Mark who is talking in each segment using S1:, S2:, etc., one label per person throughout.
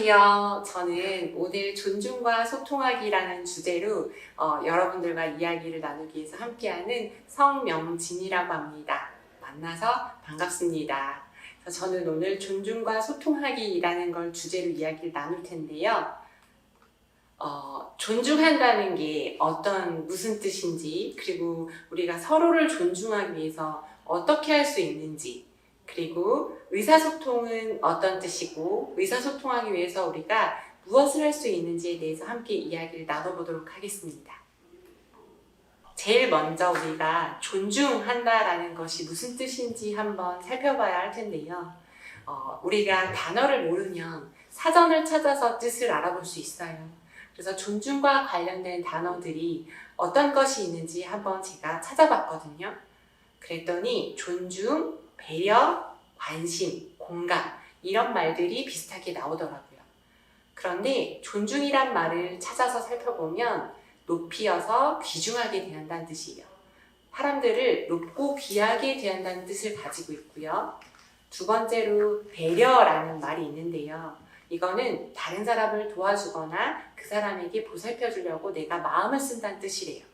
S1: 안녕하세요. 저는 오늘 존중과 소통하기라는 주제로 여러분들과 이야기를 나누기 위해서 함께하는 성명진이라고 합니다. 만나서 반갑습니다. 그래서 저는 오늘 존중과 소통하기라는 걸 주제로 이야기를 나눌 텐데요. 존중한다는 게 무슨 뜻인지, 그리고 우리가 서로를 존중하기 위해서 어떻게 할 수 있는지, 그리고 의사소통은 어떤 뜻이고 의사소통하기 위해서 우리가 무엇을 할 수 있는지에 대해서 함께 이야기를 나눠보도록 하겠습니다. 제일 먼저 우리가 존중한다라는 것이 무슨 뜻인지 한번 살펴봐야 할 텐데요. 우리가 단어를 모르면 사전을 찾아서 뜻을 알아볼 수 있어요. 그래서 존중과 관련된 단어들이 어떤 것이 있는지 한번 제가 찾아봤거든요. 그랬더니 존중, 배려, 관심, 공감 이런 말들이 비슷하게 나오더라고요. 그런데 존중이란 말을 찾아서 살펴보면 높이어서 귀중하게 대한다는 뜻이에요. 사람들을 높고 귀하게 대한다는 뜻을 가지고 있고요. 두 번째로 배려라는 말이 있는데요. 이거는 다른 사람을 도와주거나 그 사람에게 보살펴 주려고 내가 마음을 쓴다는 뜻이래요.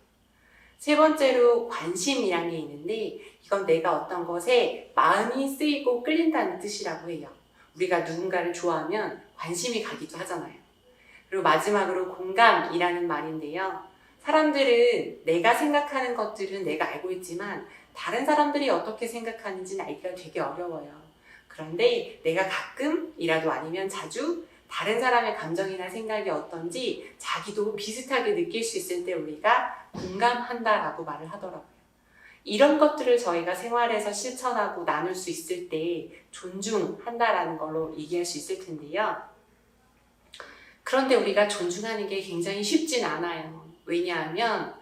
S1: 세 번째로 관심이라는 게 있는데 이건 내가 어떤 것에 마음이 쓰이고 끌린다는 뜻이라고 해요. 우리가 누군가를 좋아하면 관심이 가기도 하잖아요. 그리고 마지막으로 공감이라는 말인데요. 사람들은 내가 생각하는 것들은 내가 알고 있지만 다른 사람들이 어떻게 생각하는지는 알기가 되게 어려워요. 그런데 내가 가끔이라도 아니면 자주 다른 사람의 감정이나 생각이 어떤지 자기도 비슷하게 느낄 수 있을 때 우리가 공감한다라고 말을 하더라고요. 이런 것들을 저희가 생활에서 실천하고 나눌 수 있을 때 존중한다라는 걸로 얘기할 수 있을 텐데요. 그런데 우리가 존중하는 게 굉장히 쉽진 않아요. 왜냐하면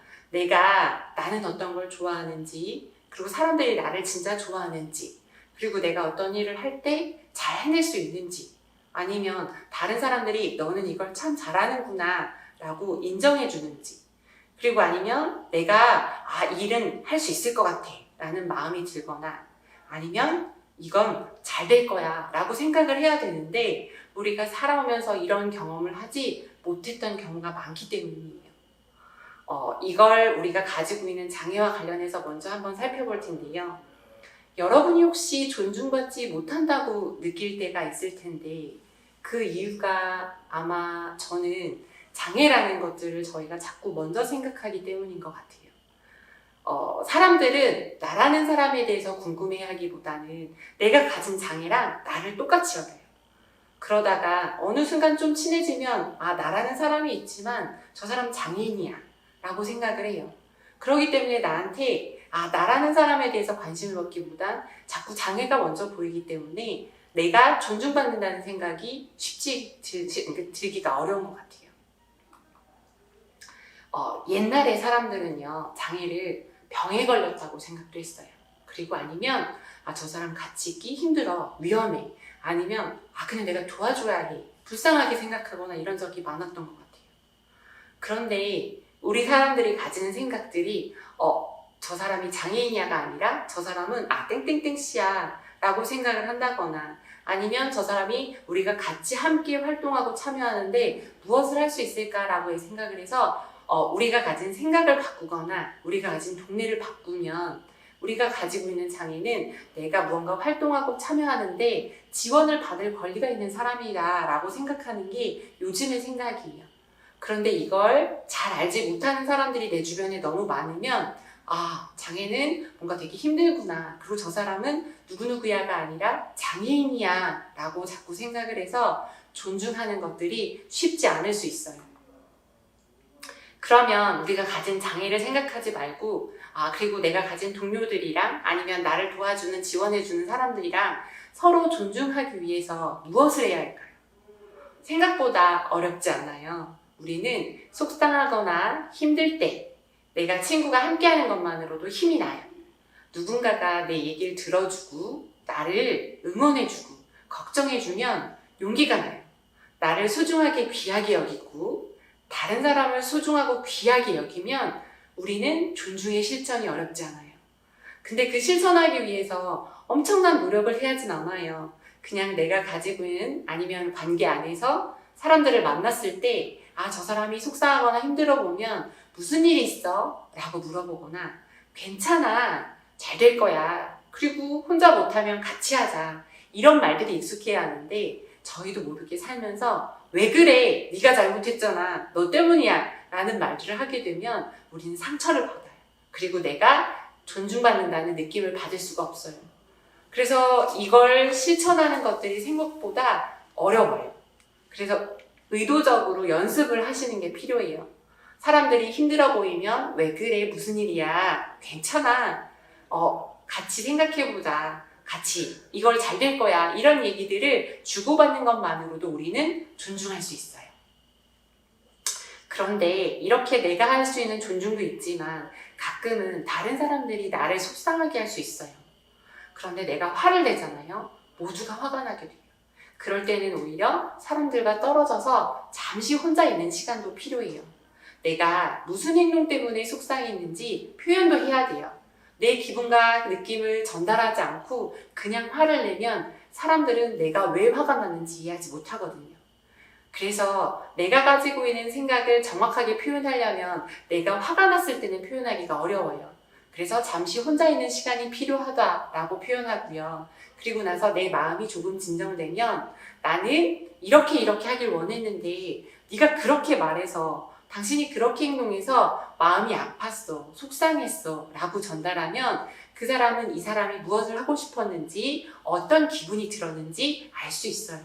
S1: 나는 어떤 걸 좋아하는지, 그리고 사람들이 나를 진짜 좋아하는지, 그리고 내가 어떤 일을 할 때 잘 해낼 수 있는지, 아니면 다른 사람들이 너는 이걸 참 잘하는구나 라고 인정해 주는지, 그리고 아니면 내가 일은 할 수 있을 것 같아 라는 마음이 들거나, 아니면 이건 잘 될 거야 라고 생각을 해야 되는데 우리가 살아오면서 이런 경험을 하지 못했던 경우가 많기 때문이에요. 이걸 우리가 가지고 있는 장애와 관련해서 먼저 한번 살펴볼 텐데요. 여러분이 혹시 존중받지 못한다고 느낄 때가 있을 텐데 그 이유가 아마 저는 장애라는 것들을 저희가 자꾸 먼저 생각하기 때문인 것 같아요. 사람들은 나라는 사람에 대해서 궁금해하기보다는 내가 가진 장애랑 나를 똑같이 여겨요. 그러다가 어느 순간 좀 친해지면 나라는 사람이 있지만 저 사람 장애인이야 라고 생각을 해요. 그렇기 때문에 나한테 나라는 사람에 대해서 관심을 갖기보단 자꾸 장애가 먼저 보이기 때문에 내가 존중받는다는 생각이 쉽지 들기가 어려운 것 같아요. 옛날에 사람들은요, 장애를 병에 걸렸다고 생각도 했어요. 그리고 아니면 저 사람 같이 있기 힘들어, 위험해, 아니면 그냥 내가 도와줘야 해, 불쌍하게 생각하거나 이런 적이 많았던 것 같아요. 그런데 우리 사람들이 가지는 생각들이 저 사람이 장애인이야가 아니라 저 사람은 땡땡땡 씨야 라고 생각을 한다거나, 아니면 저 사람이 우리가 같이 함께 활동하고 참여하는데 무엇을 할 수 있을까라고 생각을 해서 우리가 가진 생각을 바꾸거나 우리가 가진 동네를 바꾸면 우리가 가지고 있는 장애는 내가 무언가 활동하고 참여하는데 지원을 받을 권리가 있는 사람이다 라고 생각하는 게 요즘의 생각이에요. 그런데 이걸 잘 알지 못하는 사람들이 내 주변에 너무 많으면 장애는 뭔가 되게 힘들구나, 그리고 저 사람은 누구누구야가 아니라 장애인이야 라고 자꾸 생각을 해서 존중하는 것들이 쉽지 않을 수 있어요. 그러면 우리가 가진 장애를 생각하지 말고 그리고 내가 가진 동료들이랑 아니면 나를 도와주는 지원해주는 사람들이랑 서로 존중하기 위해서 무엇을 해야 할까요? 생각보다 어렵지 않아요. 우리는 속상하거나 힘들 때 내가 친구가 함께하는 것만으로도 힘이 나요. 누군가가 내 얘기를 들어주고 나를 응원해주고 걱정해주면 용기가 나요. 나를 소중하게 귀하게 여기고 다른 사람을 소중하고 귀하게 여기면 우리는 존중의 실천이 어렵지 않아요. 근데 그 실천하기 위해서 엄청난 노력을 해야진 않아요. 그냥 내가 가지고 있는 아니면 관계 안에서 사람들을 만났을 때, 저 사람이 속상하거나 힘들어 보면 무슨 일이 있어? 라고 물어보거나, 괜찮아. 잘 될 거야. 그리고 혼자 못하면 같이 하자. 이런 말들이 익숙해야 하는데, 저희도 모르게 살면서 왜 그래? 네가 잘못했잖아. 너 때문이야. 라는 말들을 하게 되면 우리는 상처를 받아요. 그리고 내가 존중받는다는 느낌을 받을 수가 없어요. 그래서 이걸 실천하는 것들이 생각보다 어려워요. 그래서 의도적으로 연습을 하시는 게 필요해요. 사람들이 힘들어 보이면 왜 그래? 무슨 일이야? 괜찮아. 같이 생각해보자. 같이 이걸 잘 될 거야. 이런 얘기들을 주고받는 것만으로도 우리는 존중할 수 있어요. 그런데 이렇게 내가 할 수 있는 존중도 있지만 가끔은 다른 사람들이 나를 속상하게 할 수 있어요. 그런데 내가 화를 내잖아요. 모두가 화가 나게 돼요. 그럴 때는 오히려 사람들과 떨어져서 잠시 혼자 있는 시간도 필요해요. 내가 무슨 행동 때문에 속상했는지 표현도 해야 돼요. 내 기분과 느낌을 전달하지 않고 그냥 화를 내면 사람들은 내가 왜 화가 났는지 이해하지 못하거든요. 그래서 내가 가지고 있는 생각을 정확하게 표현하려면 내가 화가 났을 때는 표현하기가 어려워요. 그래서 잠시 혼자 있는 시간이 필요하다라고 표현하고요. 그리고 나서 내 마음이 조금 진정되면 나는 이렇게 하길 원했는데 네가 그렇게 말해서 당신이 그렇게 행동해서 마음이 아팠어, 속상했어 라고 전달하면 그 사람은 이 사람이 무엇을 하고 싶었는지 어떤 기분이 들었는지 알 수 있어요.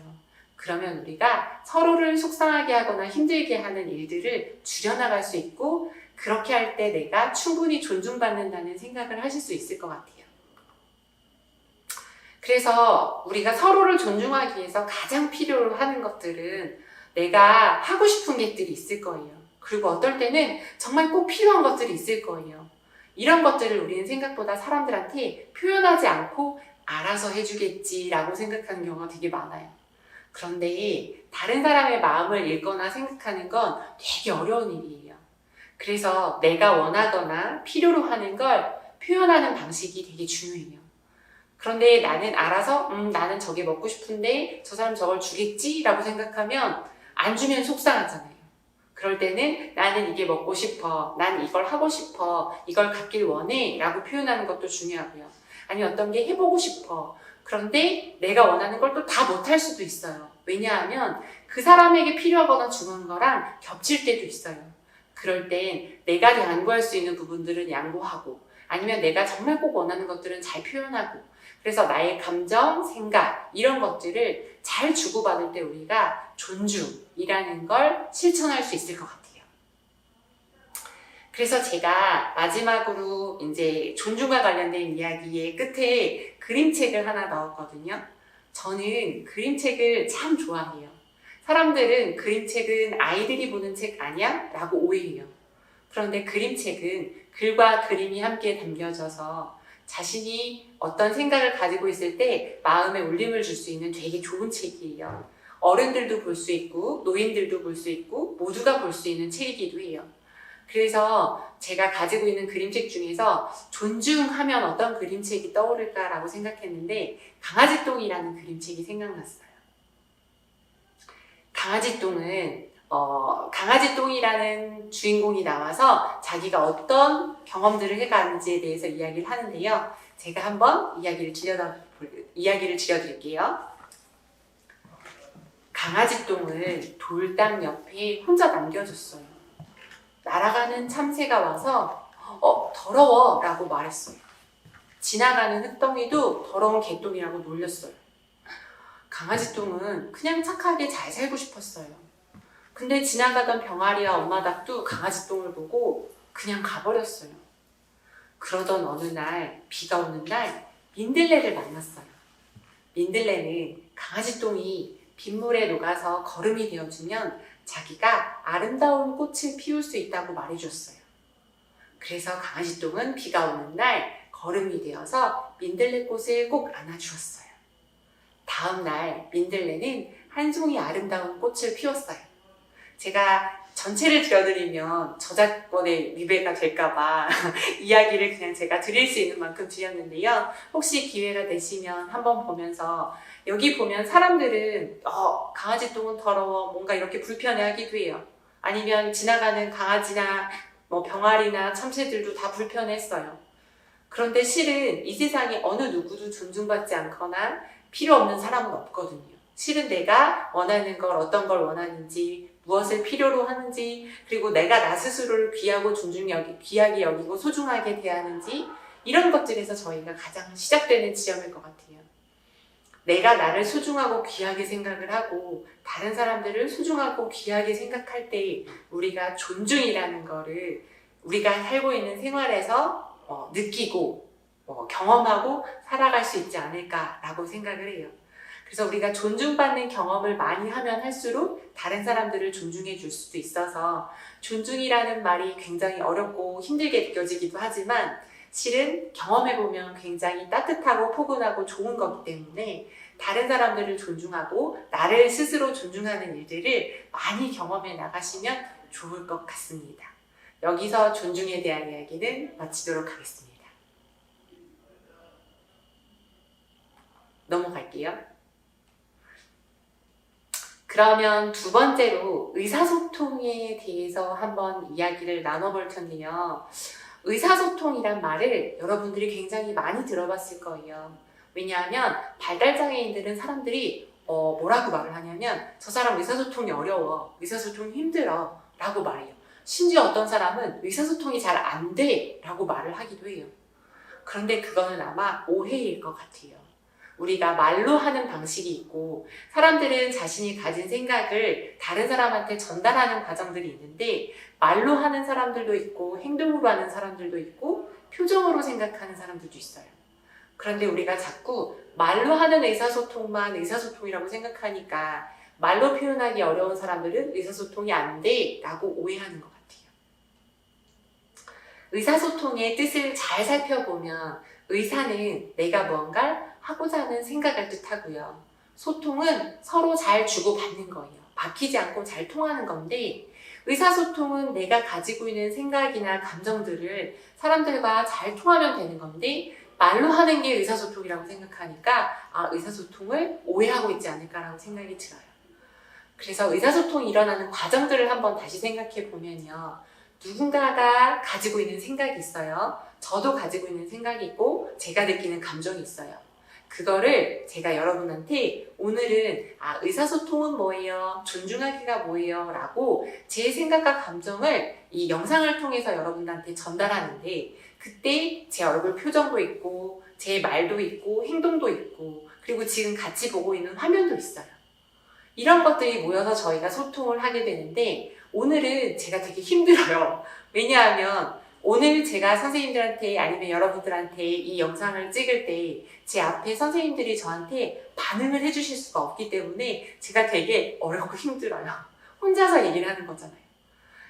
S1: 그러면 우리가 서로를 속상하게 하거나 힘들게 하는 일들을 줄여나갈 수 있고 그렇게 할 때 내가 충분히 존중받는다는 생각을 하실 수 있을 것 같아요. 그래서 우리가 서로를 존중하기 위해서 가장 필요로 하는 것들은 내가 하고 싶은 것들이 있을 거예요. 그리고 어떨 때는 정말 꼭 필요한 것들이 있을 거예요. 이런 것들을 우리는 생각보다 사람들한테 표현하지 않고 알아서 해주겠지라고 생각하는 경우가 되게 많아요. 그런데 다른 사람의 마음을 읽거나 생각하는 건 되게 어려운 일이에요. 그래서 내가 원하거나 필요로 하는 걸 표현하는 방식이 되게 중요해요. 그런데 나는 알아서 나는 저게 먹고 싶은데 저 사람 저걸 주겠지? 라고 생각하면 안 주면 속상하잖아요. 그럴 때는 나는 이게 먹고 싶어, 난 이걸 하고 싶어, 이걸 갖길 원해 라고 표현하는 것도 중요하고요. 아니 어떤 게 해보고 싶어. 그런데 내가 원하는 걸 또 다 못할 수도 있어요. 왜냐하면 그 사람에게 필요하거나 중요한 거랑 겹칠 때도 있어요. 그럴 땐 내가 양보할 수 있는 부분들은 양보하고 아니면 내가 정말 꼭 원하는 것들은 잘 표현하고 그래서 나의 감정, 생각 이런 것들을 잘 주고받을 때 우리가 존중이라는 걸 실천할 수 있을 것 같아요. 그래서 제가 마지막으로 이제 존중과 관련된 이야기의 끝에 그림책을 하나 넣었거든요. 저는 그림책을 참 좋아해요. 사람들은 그림책은 아이들이 보는 책 아니야? 라고 오해해요. 그런데 그림책은 글과 그림이 함께 담겨져서 자신이 어떤 생각을 가지고 있을 때 마음에 울림을 줄 수 있는 되게 좋은 책이에요. 어른들도 볼 수 있고 노인들도 볼 수 있고 모두가 볼 수 있는 책이기도 해요. 그래서 제가 가지고 있는 그림책 중에서 존중하면 어떤 그림책이 떠오를까라고 생각했는데 강아지똥이라는 그림책이 생각났어요. 강아지똥이라는 주인공이 나와서 자기가 어떤 경험들을 해가는지에 대해서 이야기를 하는데요. 제가 한번 이야기를 드려드릴게요. 강아지똥을 돌담 옆에 혼자 남겨줬어요. 날아가는 참새가 와서 더러워 라고 말했어요. 지나가는 흙덩이도 더러운 개똥이라고 놀렸어요. 강아지똥은 그냥 착하게 잘 살고 싶었어요. 근데 지나가던 병아리와 엄마 닭도 강아지똥을 보고 그냥 가버렸어요. 그러던 어느 날, 비가 오는 날 민들레를 만났어요. 민들레는 강아지똥이 빗물에 녹아서 거름이 되어주면 자기가 아름다운 꽃을 피울 수 있다고 말해줬어요. 그래서 강아지똥은 비가 오는 날 거름이 되어서 민들레 꽃을 꼭 안아주었어요. 다음 날 민들레는 한 송이 아름다운 꽃을 피웠어요. 제가 전체를 들려드리면 저작권의 위배가 될까봐 이야기를 그냥 제가 드릴 수 있는 만큼 드렸는데요. 혹시 기회가 되시면 한번 보면서 여기 보면 사람들은 강아지 똥은 더러워 뭔가 이렇게 불편해하기도 해요. 아니면 지나가는 강아지나 뭐 병아리나 참새들도 다 불편했어요. 그런데 실은 이 세상에 어느 누구도 존중받지 않거나 필요 없는 사람은 없거든요. 실은 내가 원하는 걸 어떤 걸 원하는지 무엇을 필요로 하는지 그리고 내가 나 스스로를 귀하고 귀하게 여기고 소중하게 대하는지 이런 것들에서 저희가 가장 시작되는 지점일 것 같아요. 내가 나를 소중하고 귀하게 생각을 하고 다른 사람들을 소중하고 귀하게 생각할 때 우리가 존중이라는 거를 우리가 살고 있는 생활에서 느끼고 경험하고 살아갈 수 있지 않을까라고 생각을 해요. 그래서 우리가 존중받는 경험을 많이 하면 할수록 다른 사람들을 존중해 줄 수도 있어서 존중이라는 말이 굉장히 어렵고 힘들게 느껴지기도 하지만 실은 경험해보면 굉장히 따뜻하고 포근하고 좋은 거기 때문에 다른 사람들을 존중하고 나를 스스로 존중하는 일들을 많이 경험해 나가시면 좋을 것 같습니다. 여기서 존중에 대한 이야기는 마치도록 하겠습니다. 넘어갈게요. 그러면 두 번째로 의사소통에 대해서 한번 이야기를 나눠볼 텐데요. 의사소통이란 말을 여러분들이 굉장히 많이 들어봤을 거예요. 왜냐하면 발달장애인들은 사람들이 뭐라고 말을 하냐면 저 사람 의사소통이 어려워, 의사소통이 힘들어 라고 말해요. 심지어 어떤 사람은 의사소통이 잘 안 돼 라고 말을 하기도 해요. 그런데 그거는 아마 오해일 것 같아요. 우리가 말로 하는 방식이 있고 사람들은 자신이 가진 생각을 다른 사람한테 전달하는 과정들이 있는데 말로 하는 사람들도 있고 행동으로 하는 사람들도 있고 표정으로 생각하는 사람들도 있어요. 그런데 우리가 자꾸 말로 하는 의사소통만 의사소통이라고 생각하니까 말로 표현하기 어려운 사람들은 의사소통이 안 돼 라고 오해하는 것 같아요. 의사소통의 뜻을 잘 살펴보면 의사는 내가 무언가를 하고자 하는 생각을 뜻하고요. 소통은 서로 잘 주고받는 거예요. 막히지 않고 잘 통하는 건데 의사소통은 내가 가지고 있는 생각이나 감정들을 사람들과 잘 통하면 되는 건데 말로 하는 게 의사소통이라고 생각하니까 의사소통을 오해하고 있지 않을까라고 생각이 들어요. 그래서 의사소통이 일어나는 과정들을 한번 다시 생각해 보면요. 누군가가 가지고 있는 생각이 있어요. 저도 가지고 있는 생각이 있고 제가 느끼는 감정이 있어요. 그거를 제가 여러분한테 오늘은 의사소통은 뭐예요? 존중하기가 뭐예요? 라고 제 생각과 감정을 이 영상을 통해서 여러분한테 전달하는데 그때 제 얼굴 표정도 있고 제 말도 있고 행동도 있고 그리고 지금 같이 보고 있는 화면도 있어요. 이런 것들이 모여서 저희가 소통을 하게 되는데 오늘은 제가 되게 힘들어요. 왜냐하면 오늘 제가 선생님들한테 아니면 여러분들한테 이 영상을 찍을 때 제 앞에 선생님들이 저한테 반응을 해주실 수가 없기 때문에 제가 되게 어렵고 힘들어요. 혼자서 얘기를 하는 거잖아요.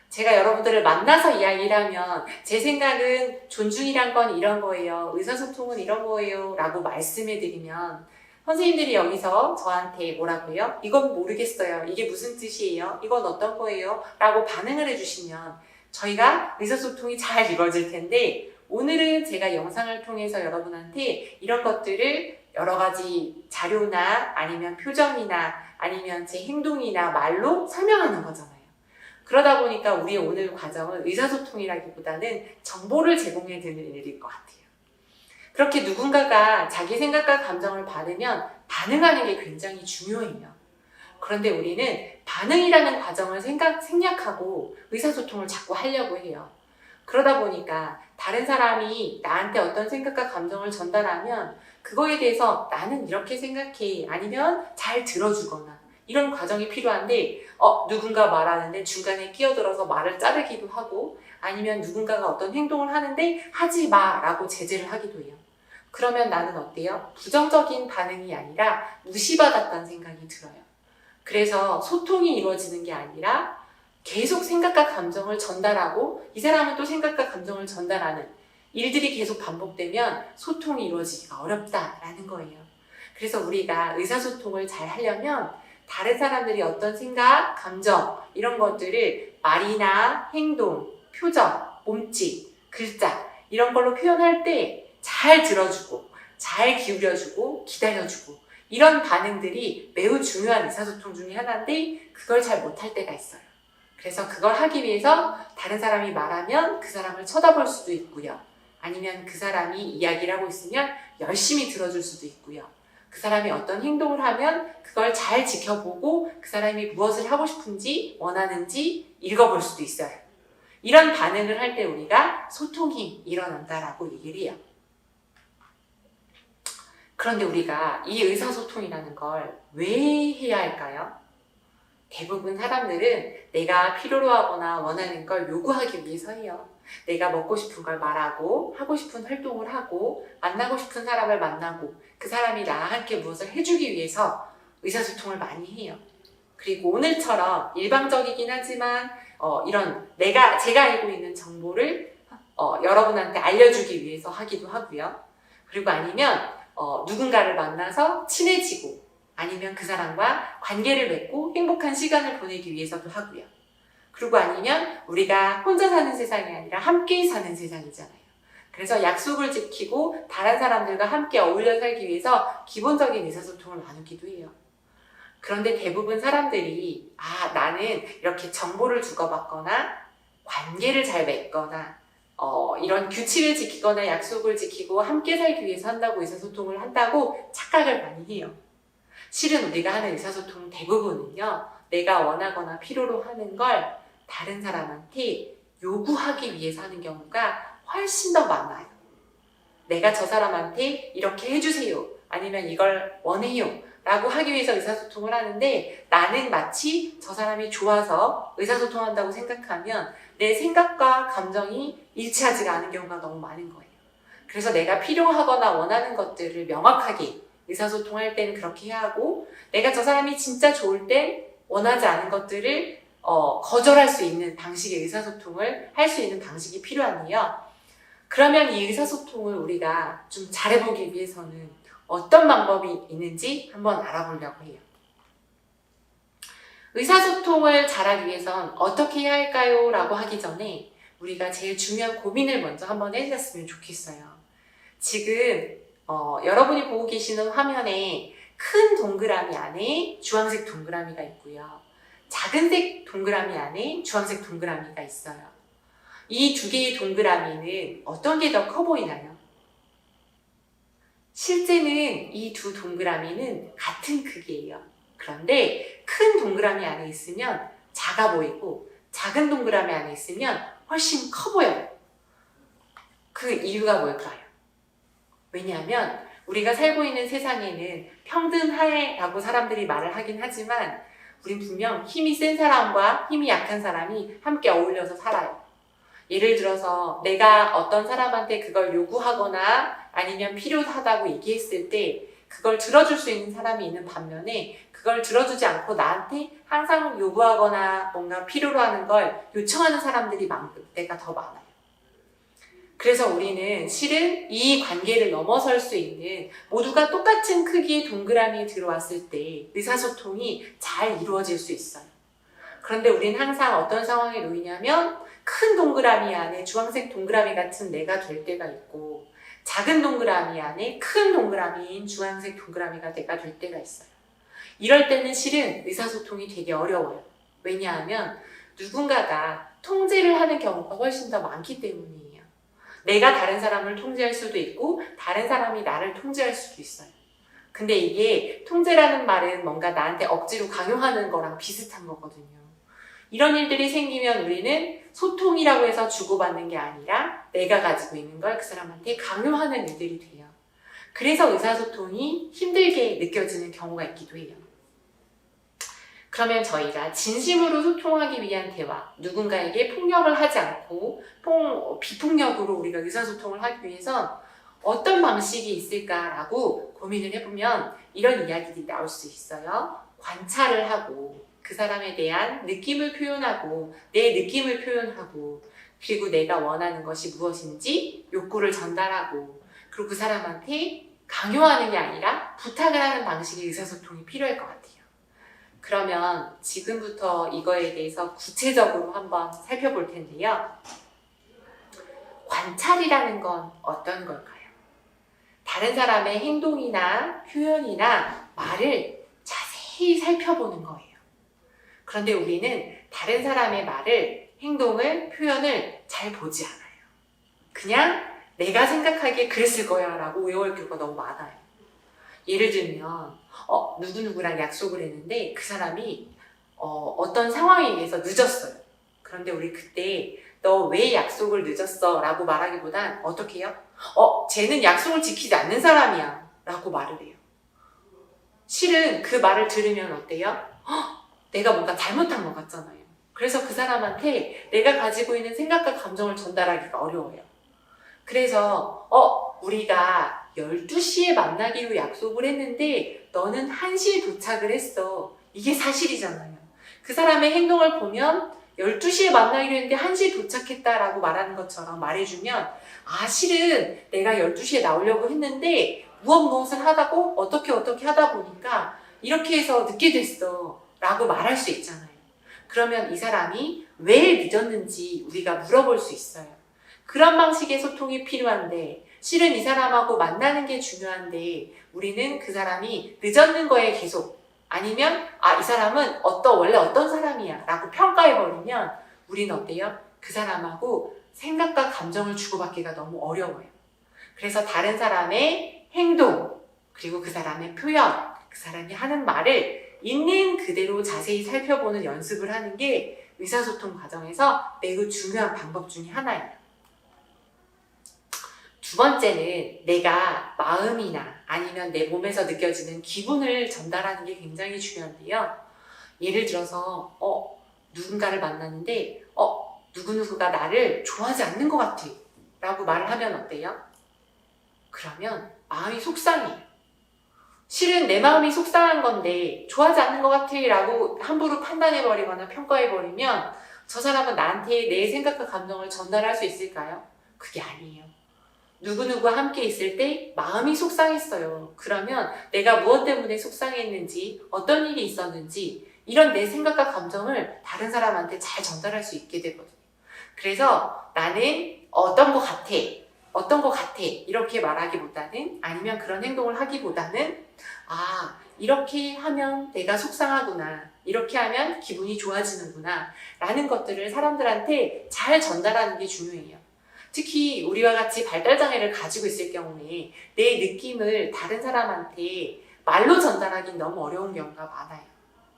S1: 제가 여러분들을 만나서 이야기를 하면 제 생각은 존중이란 건 이런 거예요. 의사소통은 이런 거예요. 라고 말씀해 드리면 선생님들이 여기서 저한테 뭐라고 해요? 이건 모르겠어요. 이게 무슨 뜻이에요? 이건 어떤 거예요? 라고 반응을 해주시면 저희가 의사소통이 잘 이루어질 텐데 오늘은 제가 영상을 통해서 여러분한테 이런 것들을 여러 가지 자료나 아니면 표정이나 아니면 제 행동이나 말로 설명하는 거잖아요. 그러다 보니까 우리의 오늘 과정은 의사소통이라기보다는 정보를 제공해 드리는 일일 것 같아요. 그렇게 누군가가 자기 생각과 감정을 받으면 반응하는 게 굉장히 중요해요. 그런데 우리는 반응이라는 과정을 생략하고 의사소통을 자꾸 하려고 해요. 그러다 보니까 다른 사람이 나한테 어떤 생각과 감정을 전달하면 그거에 대해서 나는 이렇게 생각해 아니면 잘 들어주거나 이런 과정이 필요한데 누군가 말하는데 중간에 끼어들어서 말을 자르기도 하고 아니면 누군가가 어떤 행동을 하는데 하지 마 라고 제재를 하기도 해요. 그러면 나는 어때요? 부정적인 반응이 아니라 무시받았다는 생각이 들어요. 그래서 소통이 이루어지는 게 아니라 계속 생각과 감정을 전달하고 이 사람은 또 생각과 감정을 전달하는 일들이 계속 반복되면 소통이 이루어지기가 어렵다라는 거예요. 그래서 우리가 의사소통을 잘 하려면 다른 사람들이 어떤 생각, 감정 이런 것들을 말이나 행동, 표정, 몸짓, 글자 이런 걸로 표현할 때 잘 들어주고 잘 기울여주고 기다려주고 이런 반응들이 매우 중요한 의사소통 중에 하나인데 그걸 잘 못할 때가 있어요. 그래서 그걸 하기 위해서 다른 사람이 말하면 그 사람을 쳐다볼 수도 있고요. 아니면 그 사람이 이야기를 하고 있으면 열심히 들어줄 수도 있고요. 그 사람이 어떤 행동을 하면 그걸 잘 지켜보고 그 사람이 무엇을 하고 싶은지 원하는지 읽어볼 수도 있어요. 이런 반응을 할 때 우리가 소통이 일어난다라고 얘기를 해요. 그런데 우리가 이 의사소통이라는 걸 왜 해야 할까요? 대부분 사람들은 내가 필요로 하거나 원하는 걸 요구하기 위해서 해요. 내가 먹고 싶은 걸 말하고 하고 싶은 활동을 하고 만나고 싶은 사람을 만나고 그 사람이 나와 함께 무엇을 해주기 위해서 의사소통을 많이 해요. 그리고 오늘처럼 일방적이긴 하지만 이런 제가 알고 있는 정보를 여러분한테 알려주기 위해서 하기도 하고요. 그리고 아니면 누군가를 만나서 친해지고 아니면 그 사람과 관계를 맺고 행복한 시간을 보내기 위해서도 하고요. 그리고 아니면 우리가 혼자 사는 세상이 아니라 함께 사는 세상이잖아요. 그래서 약속을 지키고 다른 사람들과 함께 어울려 살기 위해서 기본적인 의사소통을 나누기도 해요. 그런데 대부분 사람들이 나는 이렇게 정보를 주고받거나 관계를 잘 맺거나 이런 규칙을 지키거나 약속을 지키고 함께 살기 위해서 한다고 의사소통을 한다고 착각을 많이 해요. 실은 우리가 하는 의사소통 대부분은요, 내가 원하거나 필요로 하는 걸 다른 사람한테 요구하기 위해서 하는 경우가 훨씬 더 많아요. 내가 저 사람한테 이렇게 해주세요. 아니면 이걸 원해요. 라고 하기 위해서 의사소통을 하는데 나는 마치 저 사람이 좋아서 의사소통한다고 생각하면 내 생각과 감정이 일치하지가 않은 경우가 너무 많은 거예요. 그래서 내가 필요하거나 원하는 것들을 명확하게 의사소통할 때는 그렇게 해야 하고 내가 저 사람이 진짜 좋을 땐 원하지 않은 것들을 거절할 수 있는 방식의 의사소통을 할 수 있는 방식이 필요하네요. 그러면 이 의사소통을 우리가 좀 잘해보기 위해서는 어떤 방법이 있는지 한번 알아보려고 해요. 의사소통을 잘하기 위해선 어떻게 해야 할까요? 라고 하기 전에 우리가 제일 중요한 고민을 먼저 한번 해주셨으면 좋겠어요. 지금 여러분이 보고 계시는 화면에 큰 동그라미 안에 주황색 동그라미가 있고요. 작은 색 동그라미 안에 주황색 동그라미가 있어요. 이 두 개의 동그라미는 어떤 게 더 커 보이나요? 실제는 이 두 동그라미는 같은 크기예요. 그런데 큰 동그라미 안에 있으면 작아 보이고 작은 동그라미 안에 있으면 훨씬 커 보여요. 그 이유가 뭘까요? 왜냐하면 우리가 살고 있는 세상에는 평등하다고 사람들이 말을 하긴 하지만 우린 분명 힘이 센 사람과 힘이 약한 사람이 함께 어울려서 살아요. 예를 들어서 내가 어떤 사람한테 그걸 요구하거나 아니면 필요하다고 얘기했을 때 그걸 들어줄 수 있는 사람이 있는 반면에 그걸 들어주지 않고 나한테 항상 요구하거나 뭔가 필요로 하는 걸 요청하는 사람들이 많을 때가 더 많아요. 그래서 우리는 실은 이 관계를 넘어설 수 있는 모두가 똑같은 크기의 동그라미에 들어왔을 때 의사소통이 잘 이루어질 수 있어요. 그런데 우리는 항상 어떤 상황에 놓이냐면 큰 동그라미 안에 주황색 동그라미 같은 내가 될 때가 있고 작은 동그라미 안에 큰 동그라미인 주황색 동그라미가 내가 될 때가 있어요. 이럴 때는 실은 의사소통이 되게 어려워요. 왜냐하면 누군가가 통제를 하는 경우가 훨씬 더 많기 때문이에요. 내가 다른 사람을 통제할 수도 있고 다른 사람이 나를 통제할 수도 있어요. 근데 이게 통제라는 말은 뭔가 나한테 억지로 강요하는 거랑 비슷한 거거든요. 이런 일들이 생기면 우리는 소통이라고 해서 주고받는 게 아니라 내가 가지고 있는 걸 그 사람한테 강요하는 일들이 돼요. 그래서 의사소통이 힘들게 느껴지는 경우가 있기도 해요. 그러면 저희가 진심으로 소통하기 위한 대화, 누군가에게 폭력을 하지 않고 비폭력으로 우리가 의사소통을 하기 위해선 어떤 방식이 있을까라고 고민을 해보면 이런 이야기들이 나올 수 있어요. 관찰을 하고 그 사람에 대한 느낌을 표현하고 내 느낌을 표현하고 그리고 내가 원하는 것이 무엇인지 욕구를 전달하고 그리고 그 사람한테 강요하는 게 아니라 부탁을 하는 방식의 의사소통이 필요할 것 같아요. 그러면 지금부터 이거에 대해서 구체적으로 한번 살펴볼 텐데요. 관찰이라는 건 어떤 걸까요? 다른 사람의 행동이나 표현이나 말을 자세히 살펴보는 거예요. 그런데 우리는 다른 사람의 말을, 행동을, 표현을 잘 보지 않아요. 그냥 내가 생각하기에 그랬을 거야 라고 외워올 경우가 너무 많아요. 예를 들면 누구누구랑 약속을 했는데 그 사람이 어떤 상황에 의해서 늦었어요. 그런데 우리 그때 너 왜 약속을 늦었어? 라고 말하기보단 어떻게 해요? 쟤는 약속을 지키지 않는 사람이야 라고 말을 해요. 실은 그 말을 들으면 어때요? 내가 뭔가 잘못한 것 같잖아요. 그래서 그 사람한테 내가 가지고 있는 생각과 감정을 전달하기가 어려워요. 그래서 우리가 12시에 만나기로 약속을 했는데 너는 1시에 도착을 했어. 이게 사실이잖아요. 그 사람의 행동을 보면 12시에 만나기로 했는데 1시에 도착했다라고 말하는 것처럼 말해주면 실은 내가 12시에 나오려고 했는데 무엇을 하다고 어떻게 하다 보니까 이렇게 해서 늦게 됐어 라고 말할 수 있잖아요. 그러면 이 사람이 왜 늦었는지 우리가 물어볼 수 있어요. 그런 방식의 소통이 필요한데 실은 이 사람하고 만나는 게 중요한데 우리는 그 사람이 늦었는 거에 계속 아니면 이 사람은 원래 어떤 사람이야 라고 평가해버리면 우리는 어때요? 그 사람하고 생각과 감정을 주고받기가 너무 어려워요. 그래서 다른 사람의 행동 그리고 그 사람의 표현 그 사람이 하는 말을 있는 그대로 자세히 살펴보는 연습을 하는 게 의사소통 과정에서 매우 중요한 방법 중에 하나예요. 두 번째는 내가 마음이나 아니면 내 몸에서 느껴지는 기분을 전달하는 게 굉장히 중요한데요. 예를 들어서 누군가를 만났는데 누구누구가 나를 좋아하지 않는 것 같아 라고 말을 하면 어때요? 그러면 마음이 속상해요. 실은 내 마음이 속상한 건데 좋아하지 않는 것 같아 라고 함부로 판단해버리거나 평가해버리면 저 사람은 나한테 내 생각과 감정을 전달할 수 있을까요? 그게 아니에요. 누구누구와 함께 있을 때 마음이 속상했어요. 그러면 내가 무엇 때문에 속상했는지 어떤 일이 있었는지 이런 내 생각과 감정을 다른 사람한테 잘 전달할 수 있게 되거든요. 그래서 나는 어떤 것 같아 이렇게 말하기보다는 아니면 그런 행동을 하기보다는 이렇게 하면 내가 속상하구나 이렇게 하면 기분이 좋아지는구나 라는 것들을 사람들한테 잘 전달하는 게 중요해요. 특히 우리와 같이 발달장애를 가지고 있을 경우에 내 느낌을 다른 사람한테 말로 전달하기는 너무 어려운 경우가 많아요.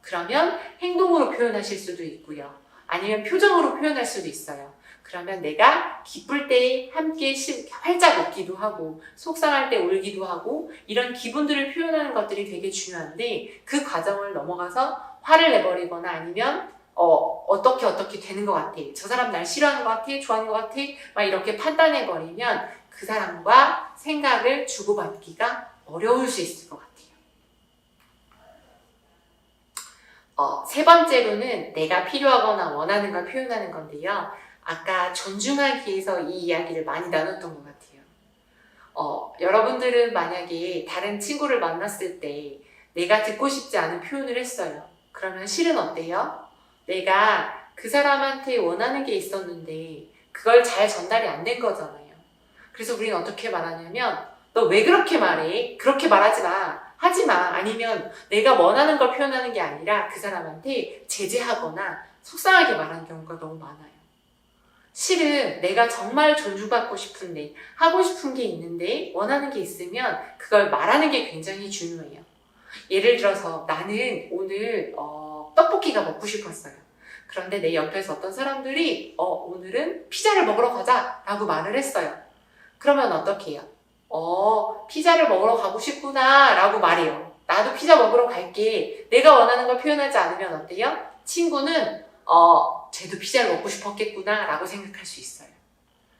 S1: 그러면 행동으로 표현하실 수도 있고요. 아니면 표정으로 표현할 수도 있어요. 그러면 내가 기쁠 때 함께 활짝 웃기도 하고 속상할 때 울기도 하고 이런 기분들을 표현하는 것들이 되게 중요한데 그 과정을 넘어가서 화를 내버리거나 아니면 어떻게 되는 것 같아. 저 사람 날 싫어하는 것 같아. 좋아하는 것 같아. 막 이렇게 판단해버리면 그 사람과 생각을 주고받기가 어려울 수 있을 것 같아요. 세 번째로는 내가 필요하거나 원하는 걸 표현하는 건데요. 아까 존중하기 위해서 이 이야기를 많이 나눴던 것 같아요. 여러분들은 만약에 다른 친구를 만났을 때 내가 듣고 싶지 않은 표현을 했어요. 그러면 실은 어때요? 내가 그 사람한테 원하는 게 있었는데 그걸 잘 전달이 안 된 거잖아요. 그래서 우리는 어떻게 말하냐면 너 왜 그렇게 말해? 그렇게 말하지 마. 하지 마. 아니면 내가 원하는 걸 표현하는 게 아니라 그 사람한테 제재하거나 속상하게 말하는 경우가 너무 많아요. 실은 내가 정말 존중받고 싶은데 하고 싶은 게 있는데 원하는 게 있으면 그걸 말하는 게 굉장히 중요해요. 예를 들어서 나는 오늘 떡볶이가 먹고 싶었어요. 그런데 내 옆에서 어떤 사람들이 오늘은 피자를 먹으러 가자 라고 말을 했어요. 그러면 어떻게 해요? 피자를 먹으러 가고 싶구나 라고 말해요. 나도 피자 먹으러 갈게. 내가 원하는 걸 표현하지 않으면 어때요? 친구는 쟤도 피자를 먹고 싶었겠구나 라고 생각할 수 있어요.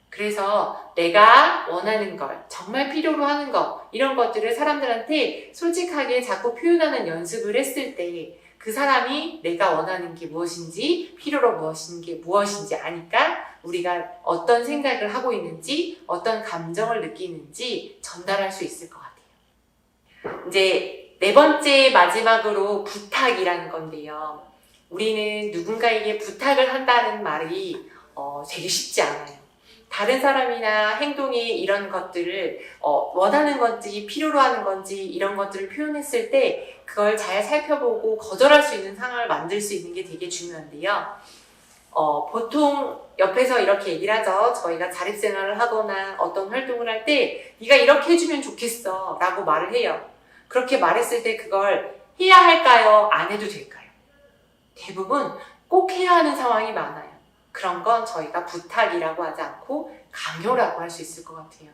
S1: 그래서 내가 원하는 걸, 정말 필요로 하는 것, 이런 것들을 사람들한테 솔직하게 자꾸 표현하는 연습을 했을 때 그 사람이 내가 원하는 게 무엇인지, 필요로 무엇인 게 무엇인지 아니까 우리가 어떤 생각을 하고 있는지, 어떤 감정을 느끼는지 전달할 수 있을 것 같아요. 이제 네 번째 마지막으로 부탁이라는 건데요. 우리는 누군가에게 부탁을 한다는 말이 되게 쉽지 않아요. 다른 사람이나 행동에 이런 것들을 원하는 건지 필요로 하는 건지 이런 것들을 표현했을 때 그걸 잘 살펴보고 거절할 수 있는 상황을 만들 수 있는 게 되게 중요한데요. 보통 옆에서 이렇게 얘기를 하죠. 저희가 자립생활을 하거나 어떤 활동을 할 때 네가 이렇게 해주면 좋겠어 라고 말을 해요. 그렇게 말했을 때 그걸 해야 할까요? 안 해도 될까요? 대부분 꼭 해야 하는 상황이 많아요. 그런 건 저희가 부탁이라고 하지 않고 강요라고 할 수 있을 것 같아요.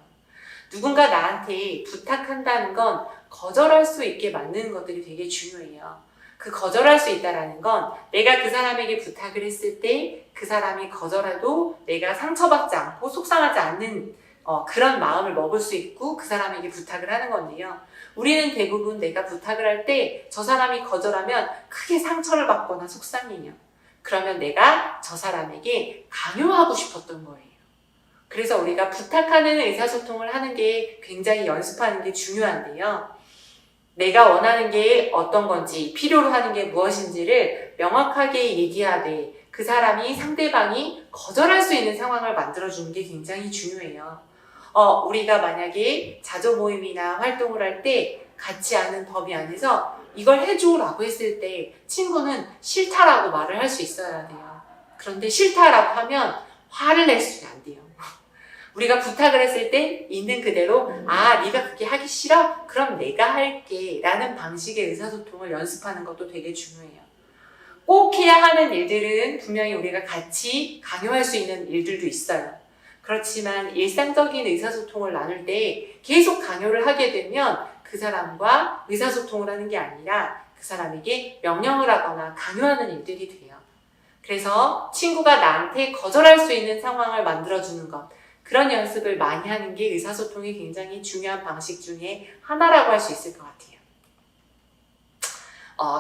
S1: 누군가 나한테 부탁한다는 건 거절할 수 있게 만드는 것들이 되게 중요해요. 그 거절할 수 있다는 건 내가 그 사람에게 부탁을 했을 때 그 사람이 거절해도 내가 상처받지 않고 속상하지 않는 그런 마음을 먹을 수 있고 그 사람에게 부탁을 하는 건데요. 우리는 대부분 내가 부탁을 할 때 저 사람이 거절하면 크게 상처를 받거나 속상해요. 그러면 내가 저 사람에게 강요하고 싶었던 거예요. 그래서 우리가 부탁하는 의사소통을 하는 게 굉장히 연습하는 게 중요한데요. 내가 원하는 게 어떤 건지, 필요로 하는 게 무엇인지를 명확하게 얘기하되 그 사람이 상대방이 거절할 수 있는 상황을 만들어주는 게 굉장히 중요해요. 우리가 만약에 자조 모임이나 활동을 할 때 같지 않은 범위 안에서 이걸 해줘라고 했을 때 친구는 싫다라고 말을 할 수 있어야 돼요. 그런데 싫다라고 하면 화를 낼 수는 안 돼요. 우리가 부탁을 했을 때 있는 그대로 네가 그렇게 하기 싫어? 그럼 내가 할게 라는 방식의 의사소통을 연습하는 것도 되게 중요해요. 꼭 해야 하는 일들은 분명히 우리가 같이 강요할 수 있는 일들도 있어요. 그렇지만 일상적인 의사소통을 나눌 때 계속 강요를 하게 되면 그 사람과 의사소통을 하는 게 아니라 그 사람에게 명령을 하거나 강요하는 일들이 돼요. 그래서 친구가 나한테 거절할 수 있는 상황을 만들어주는 것, 그런 연습을 많이 하는 게 의사소통의 굉장히 중요한 방식 중에 하나라고 할 수 있을 것 같아요.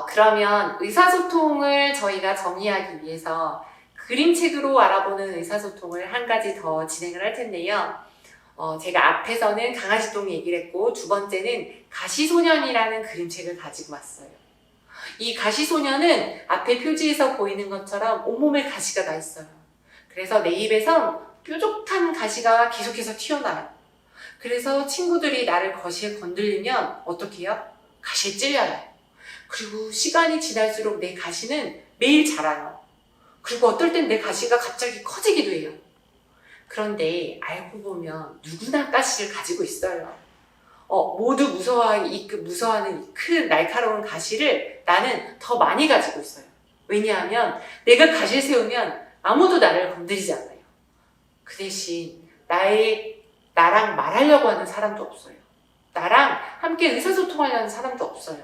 S1: 그러면 의사소통을 저희가 정의하기 위해서 그림책으로 알아보는 의사소통을 한 가지 더 진행을 할 텐데요. 제가 앞에서는 강아지똥 얘기를 했고 두 번째는 가시소년이라는 그림책을 가지고 왔어요. 이 가시소년은 앞에 표지에서 보이는 것처럼 온몸에 가시가 나 있어요. 그래서 내 입에선 뾰족한 가시가 계속해서 튀어나와요. 그래서 친구들이 나를 거시에 건들리면 어떻게 해요? 가시에 찔려요. 그리고 시간이 지날수록 내 가시는 매일 자라요. 그리고 어떨 땐 내 가시가 갑자기 커지기도 해요. 그런데 알고 보면 누구나 가시를 가지고 있어요. 모두 무서워하는 이 큰 날카로운 가시를 나는 더 많이 가지고 있어요. 왜냐하면 내가 가시를 세우면 아무도 나를 건드리지 않아요. 그 대신 나랑 말하려고 하는 사람도 없어요. 나랑 함께 의사소통하려는 사람도 없어요.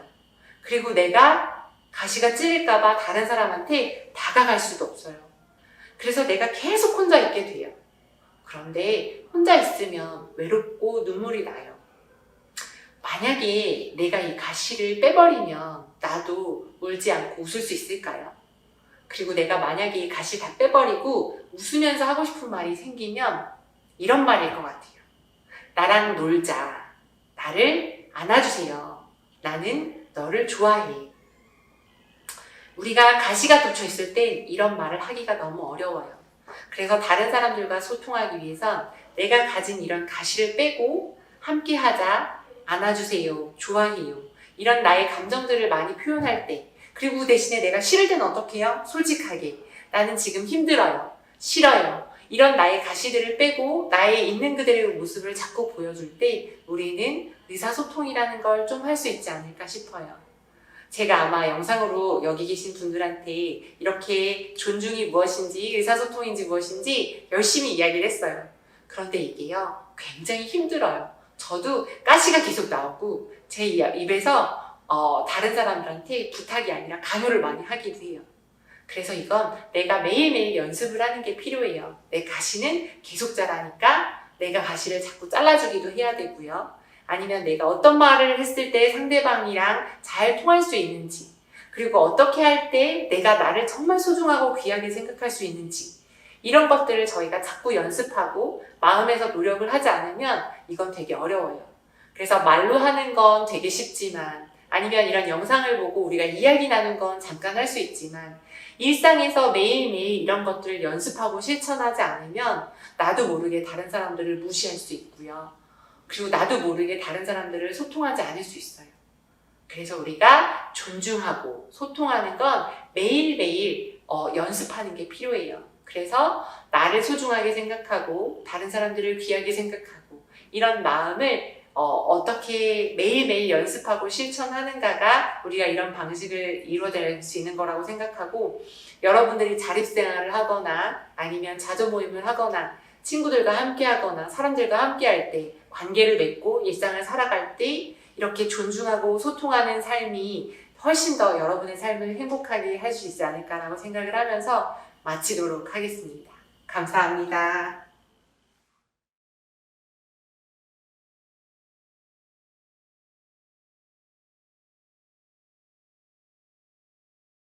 S1: 그리고 내가 가시가 찔릴까봐 다른 사람한테 다가갈 수도 없어요. 그래서 내가 계속 혼자 있게 돼요. 그런데 혼자 있으면 외롭고 눈물이 나요. 만약에 내가 이 가시를 빼버리면 나도 울지 않고 웃을 수 있을까요? 그리고 내가 만약에 이 가시 다 빼버리고 웃으면서 하고 싶은 말이 생기면 이런 말일 것 같아요. 나랑 놀자. 나를 안아주세요. 나는 너를 좋아해. 우리가 가시가 돋쳐 있을 땐 이런 말을 하기가 너무 어려워요. 그래서 다른 사람들과 소통하기 위해선 내가 가진 이런 가시를 빼고 함께 하자, 안아주세요, 좋아해요. 이런 나의 감정들을 많이 표현할 때, 그리고 대신에 내가 싫을 때는 어떻게 해요? 솔직하게. 나는 지금 힘들어요. 싫어요. 이런 나의 가시들을 빼고 나의 있는 그대로의 모습을 자꾸 보여줄 때 우리는 의사소통이라는 걸 좀 할 수 있지 않을까 싶어요. 제가 아마 영상으로 여기 계신 분들한테 이렇게 존중이 무엇인지 의사소통인지 무엇인지 열심히 이야기를 했어요. 그런데 이게요 굉장히 힘들어요. 저도 가시가 계속 나오고 제 입에서 다른 사람들한테 부탁이 아니라 강요를 많이 하기도 해요. 그래서 이건 내가 매일매일 연습을 하는 게 필요해요. 내 가시는 계속 자라니까 내가 가시를 자꾸 잘라주기도 해야 되고요. 아니면 내가 어떤 말을 했을 때 상대방이랑 잘 통할 수 있는지, 그리고 어떻게 할 때 내가 나를 정말 소중하고 귀하게 생각할 수 있는지, 이런 것들을 저희가 자꾸 연습하고 마음에서 노력을 하지 않으면 이건 되게 어려워요. 그래서 말로 하는 건 되게 쉽지만 아니면 이런 영상을 보고 우리가 이야기 나눈 건 잠깐 할 수 있지만 일상에서 매일매일 이런 것들을 연습하고 실천하지 않으면 나도 모르게 다른 사람들을 무시할 수 있고요. 그리고 나도 모르게 다른 사람들을 소통하지 않을 수 있어요. 그래서 우리가 존중하고 소통하는 건 매일매일 연습하는 게 필요해요. 그래서 나를 소중하게 생각하고 다른 사람들을 귀하게 생각하고 이런 마음을 어떻게 매일매일 연습하고 실천하는가가 우리가 이런 방식을 이루어낼 수 있는 거라고 생각하고, 여러분들이 자립생활을 하거나 아니면 자조 모임을 하거나 친구들과 함께 하거나 사람들과 함께 할 때, 관계를 맺고 일상을 살아갈 때 이렇게 존중하고 소통하는 삶이 훨씬 더 여러분의 삶을 행복하게 할 수 있지 않을까라고 생각을 하면서 마치도록 하겠습니다. 감사합니다.